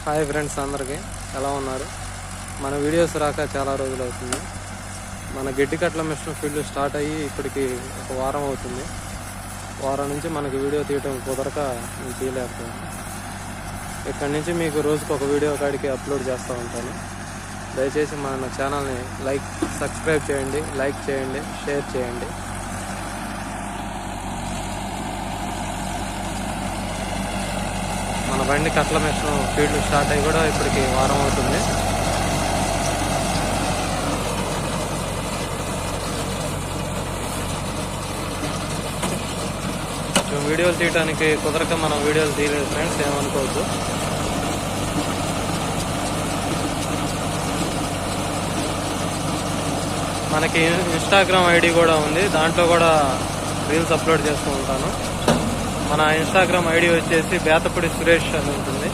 Hi friends, అందరికీ ఎలా ఉన్నారు? మన వీడియోస్ రాక చాలా రోజులు అవుతుంది. మన గడ్డి కట్ల మిషన్ ఫీల్డ్ స్టార్ట్ అయ్యి ఇప్పటికి ఒక వారం అవుతుంది. వారం నుంచి మనకి వీడియో తీయటం కుదరక నేను తీయలేకపోయాను. ఇక్కడి నుంచి మీకు రోజుకు ఒక వీడియో కాడికి అప్లోడ్ చేస్తూ ఉంటాను. దయచేసి మన ఛానల్ని సబ్స్క్రైబ్ చేయండి, లైక్ చేయండి, షేర్ చేయండి. మన బండి కట్ల మిషన్ ఫీల్డ్ స్టార్ట్ అయ్యి కూడా ఇప్పటికి వారం అవుతుంది. వీడియోలు తీయడానికి కుదరక మనం వీడియోలు తీయలేదు ఫ్రెండ్స్, ఏమనుకోవద్దు. మనకి ఇన్స్టాగ్రామ్ ఐడి కూడా ఉంది, దాంట్లో కూడా రీల్స్ అప్లోడ్ చేస్తూ ఉంటాను. మన ఇన్స్టాగ్రామ్ ఐడి వచ్చేసి బేతపూడి సురేష్ అని ఉంటుంది.